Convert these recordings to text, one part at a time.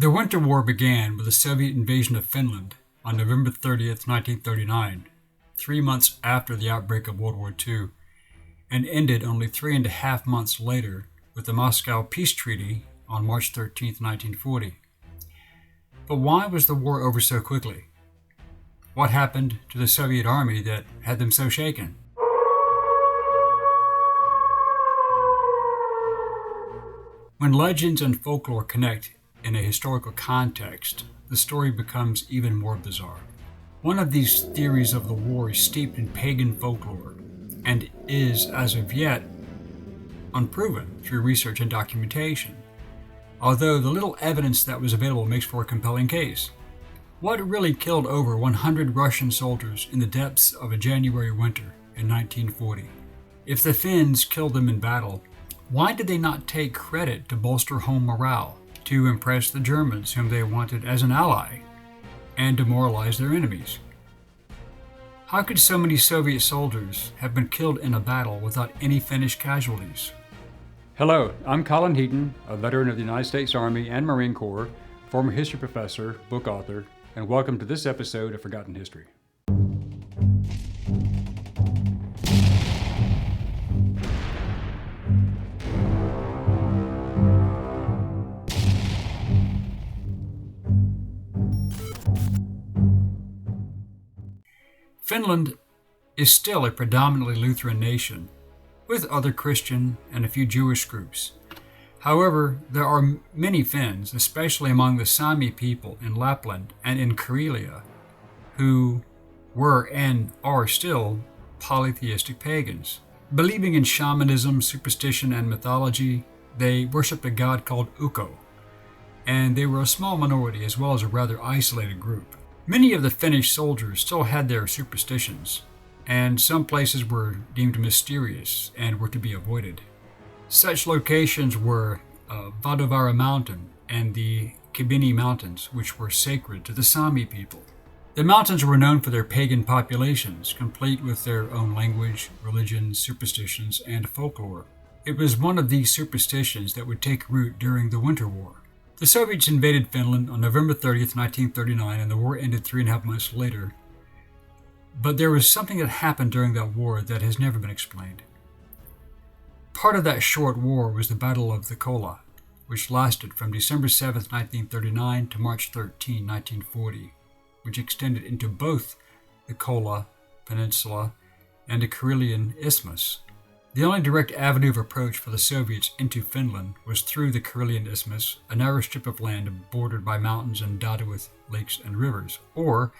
The Winter War began with the Soviet invasion of Finland on November 30th, 1939, 3 months after the outbreak of World War II, and ended only 3.5 months later with the Moscow Peace Treaty on March 13th, 1940. But why was the war over so quickly? What happened to the Soviet army that had them so shaken? When legends and folklore connect in a historical context, the story becomes even more bizarre. One of these theories of the war is steeped in pagan folklore and is, as of yet, unproven through research and documentation, although the little evidence that was available makes for a compelling case. What really killed over 100 Russian soldiers in the depths of a January winter in 1940? If the Finns killed them in battle, why did they not take credit to bolster home morale, to impress the Germans whom they wanted as an ally, and demoralize their enemies? How could so many Soviet soldiers have been killed in a battle without any Finnish casualties? Hello, I'm Colin Heaton, a veteran of the United States Army and Marine Corps, former history professor, book author, and welcome to this episode of Forgotten History. Finland is still a predominantly Lutheran nation, with other Christian and a few Jewish groups. However, there are many Finns, especially among the Sami people in Lapland and in Karelia, who were and are still polytheistic pagans. Believing in shamanism, superstition, and mythology, they worshipped a god called Ukko, and they were a small minority as well as a rather isolated group. Many of the Finnish soldiers still had their superstitions, and some places were deemed mysterious and were to be avoided. Such locations were Vadovara Mountain and the Kibini Mountains, which were sacred to the Sami people. The mountains were known for their pagan populations, complete with their own language, religion, superstitions, and folklore. It was one of these superstitions that would take root during the Winter War. The Soviets invaded Finland on November 30th, 1939, and the war ended 3.5 months later. But there was something that happened during that war that has never been explained. Part of that short war was the Battle of the Kola, which lasted from December 7th, 1939 to March 13, 1940, which extended into both the Kola Peninsula and the Karelian Isthmus. The only direct avenue of approach for the Soviets into Finland was through the Karelian Isthmus, a narrow strip of land bordered by mountains and dotted with lakes and rivers, or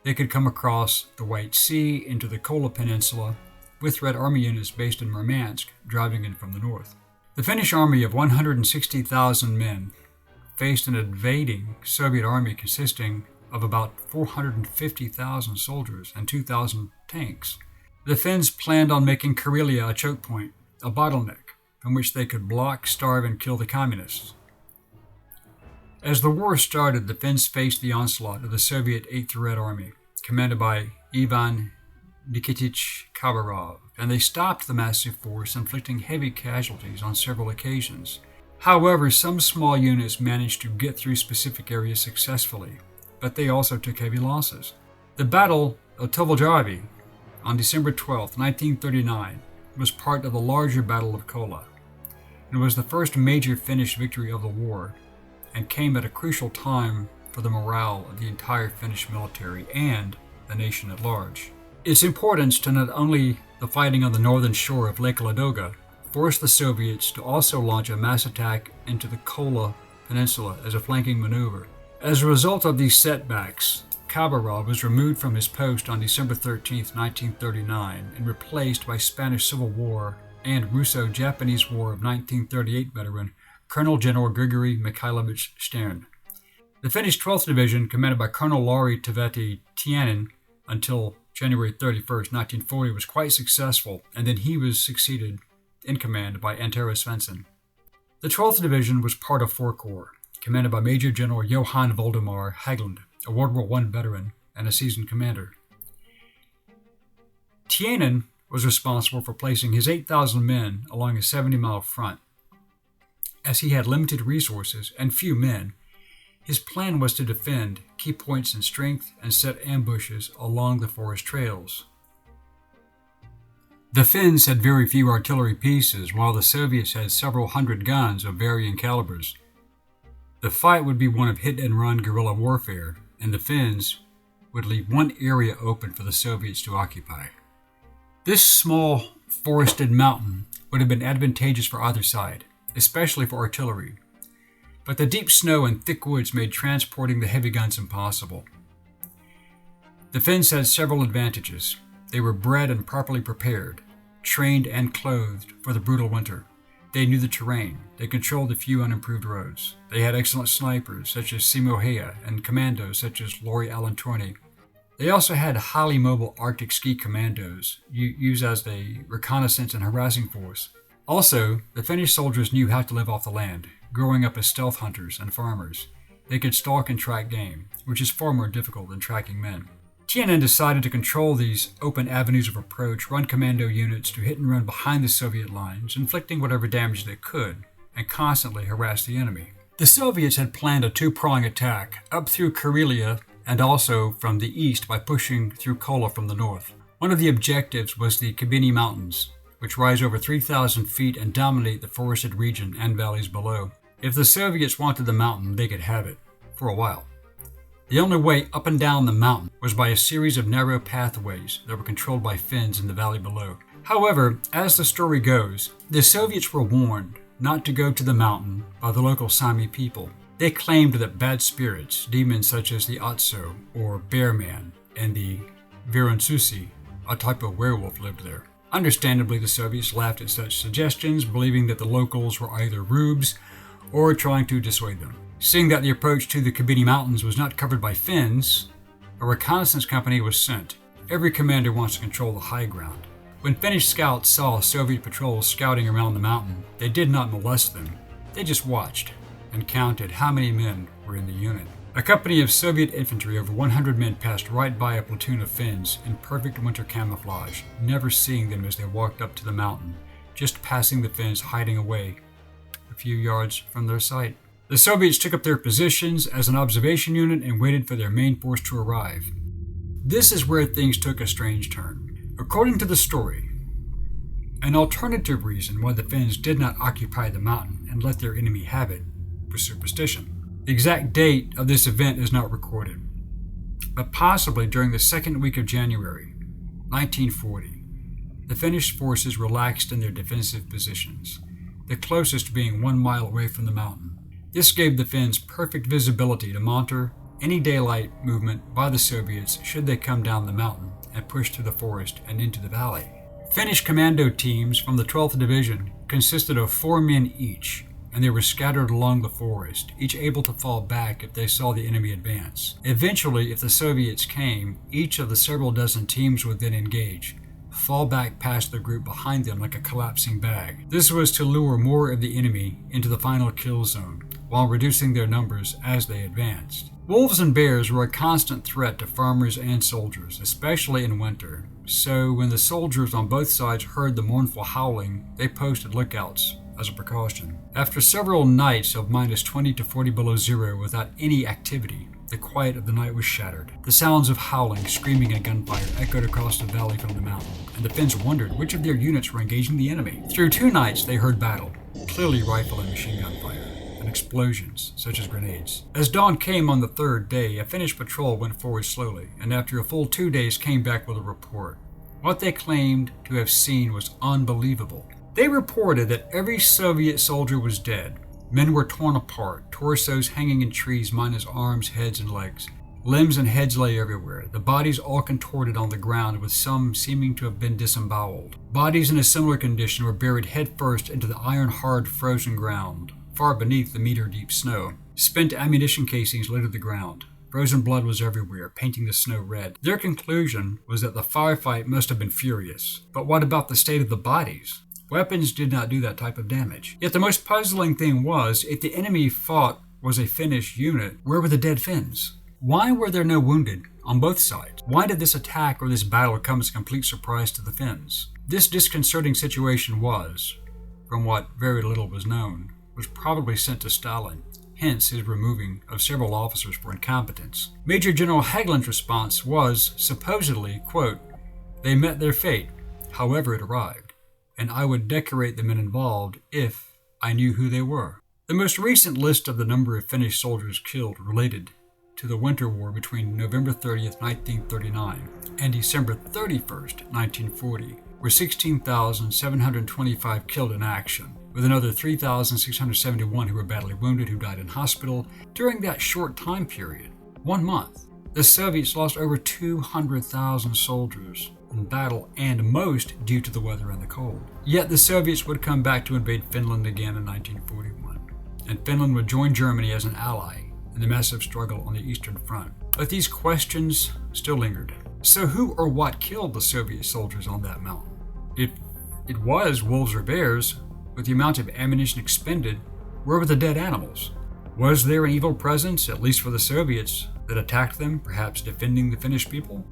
they could come across the White Sea into the Kola Peninsula, with Red Army units based in Murmansk driving in from the north. The Finnish army of 160,000 men faced an invading Soviet army consisting of about 450,000 soldiers and 2,000 tanks. The Finns planned on making Karelia a choke point, a bottleneck, from which they could block, starve, and kill the communists. As the war started, the Finns faced the onslaught of the Soviet 8th Red Army, commanded by Ivan Nikitich Khabarov, and they stopped the massive force, inflicting heavy casualties on several occasions. However, some small units managed to get through specific areas successfully, but they also took heavy losses. The Battle of Tovoljarvi on December 12, 1939, was part of the larger Battle of Kola, and was the first major Finnish victory of the war, and came at a crucial time for the morale of the entire Finnish military and the nation at large. Its importance to not only the fighting on the northern shore of Lake Ladoga forced the Soviets to also launch a mass attack into the Kola Peninsula as a flanking maneuver. As a result of these setbacks, Khabarov was removed from his post on December 13, 1939, and replaced by Spanish Civil War and Russo-Japanese War of 1938 veteran Colonel General Grigory Mikhailovich Stern. The Finnish 12th Division, commanded by Colonel Lauri Taveti Tianen until January 31, 1940, was quite successful, and then he was succeeded in command by Antero Svensson. The 12th Division was part of 4 Corps, commanded by Major General Johan Voldemar Haglund, a World War I veteran and a seasoned commander. Tianen was responsible for placing his 8,000 men along a 70-mile front. As he had limited resources and few men, His plan was to defend key points in strength and set ambushes along the forest trails. The Finns had very few artillery pieces, while the Soviets had several hundred guns of varying calibers. The fight would be one of hit-and-run guerrilla warfare, and the Finns would leave one area open for the Soviets to occupy. This small, forested mountain would have been advantageous for either side, especially for artillery, but the deep snow and thick woods made transporting the heavy guns impossible. The Finns had several advantages. They were bred and properly prepared, trained and clothed for the brutal winter. They knew the terrain. They controlled the few unimproved roads. They had excellent snipers such as Simo Hea and commandos such as Lori Alantorni. They also had highly mobile Arctic ski commandos used as a reconnaissance and harassing force. Also, the Finnish soldiers knew how to live off the land, growing up as stealth hunters and farmers. They could stalk and track game, which is far more difficult than tracking men. Tiananmen decided to control these open avenues of approach, run commando units to hit and run behind the Soviet lines, inflicting whatever damage they could, and constantly harass the enemy. The Soviets had planned a two-prong attack, up through Karelia and also from the east by pushing through Kola from the north. One of the objectives was the Kabini Mountains, which rise over 3,000 feet and dominate the forested region and valleys below. If the Soviets wanted the mountain, they could have it, for a while. The only way up and down the mountain was by a series of narrow pathways that were controlled by Finns in the valley below. However, as the story goes, the Soviets were warned not to go to the mountain by the local Sami people. They claimed that bad spirits, demons such as the Otso or Bear Man and the Virunsusi, a type of werewolf, lived there. Understandably, the Soviets laughed at such suggestions, believing that the locals were either rubes or trying to dissuade them. Seeing that the approach to the Kabini Mountains was not covered by Finns, a reconnaissance company was sent. Every commander wants to control the high ground. When Finnish scouts saw Soviet patrols scouting around the mountain, they did not molest them. They just watched and counted how many men were in the unit. A company of Soviet infantry, over 100 men, passed right by a platoon of Finns in perfect winter camouflage, never seeing them as they walked up to the mountain, just passing the Finns hiding away a few yards from their sight. The Soviets took up their positions as an observation unit and waited for their main force to arrive. This is where things took a strange turn. According to the story, an alternative reason why the Finns did not occupy the mountain and let their enemy have it was superstition. The exact date of this event is not recorded, but possibly during the second week of January 1940, the Finnish forces relaxed in their defensive positions, the closest being 1 mile away from the mountain. This gave the Finns perfect visibility to monitor any daylight movement by the Soviets should they come down the mountain and push through the forest and into the valley. Finnish commando teams from the 12th Division consisted of 4 men each, and they were scattered along the forest, each able to fall back if they saw the enemy advance. Eventually, if the Soviets came, each of the several dozen teams would then engage, fall back past the group behind them like a collapsing bag. This was to lure more of the enemy into the final kill zone, while reducing their numbers as they advanced. Wolves and bears were a constant threat to farmers and soldiers, especially in winter, so when the soldiers on both sides heard the mournful howling, they posted lookouts as a precaution. After several nights of minus 20 to 40 below zero without any activity, the quiet of the night was shattered. The sounds of howling, screaming, and gunfire echoed across the valley from the mountain, and the Finns wondered which of their units were engaging the enemy. Through 2 nights they heard battle, clearly rifle and machine gun fire, and explosions, such as grenades. As dawn came on the 3rd day, a Finnish patrol went forward slowly, and after a full 2 days came back with a report. What they claimed to have seen was unbelievable. They reported that every Soviet soldier was dead. Men were torn apart, torsos hanging in trees minus arms, heads, and legs. Limbs and heads lay everywhere, the bodies all contorted on the ground, with some seeming to have been disemboweled. Bodies in a similar condition were buried headfirst into the iron-hard frozen ground, far beneath the meter-deep snow. Spent ammunition casings littered the ground. Frozen blood was everywhere, painting the snow red. Their conclusion was that the firefight must have been furious. But what about the state of the bodies? Weapons did not do that type of damage. Yet the most puzzling thing was, if the enemy fought was a Finnish unit, where were the dead Finns? Why were there no wounded on both sides? Why did this attack or this battle come as a complete surprise to the Finns? This disconcerting situation was, from what very little was known, was probably sent to Stalin hence his removing of several officers for incompetence. Major General Hagelin's response was, supposedly, quote, "They met their fate, however it arrived, and I would decorate the men involved if I knew who they were." The most recent list of the number of Finnish soldiers killed related to the Winter War between November 30th, 1939 and December 31st, 1940, were 16,725 killed in action, with another 3,671 who were badly wounded who died in hospital during that short time period, 1 month. The Soviets lost over 200,000 soldiers in battle, and most due to the weather and the cold. Yet the Soviets would come back to invade Finland again in 1941, and Finland would join Germany as an ally in the massive struggle on the Eastern Front. But these questions still lingered. So who or what killed the Soviet soldiers on that mountain? If it was wolves or bears, with the amount of ammunition expended, where were the dead animals? Was there an evil presence, at least for the Soviets, that attacked them, perhaps defending the Finnish people?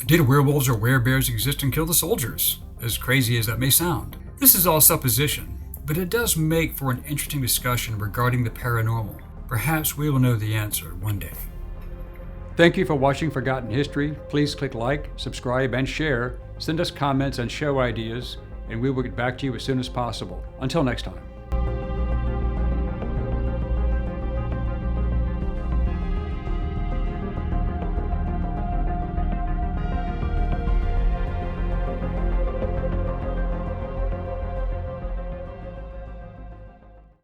Did werewolves or werebears exist and kill the soldiers? As crazy as that may sound. This is all supposition, but it does make for an interesting discussion regarding the paranormal. Perhaps we will know the answer one day. Thank you for watching Forgotten History. Please click like, subscribe, and share. Send us comments and show ideas, and we will get back to you as soon as possible. Until next time.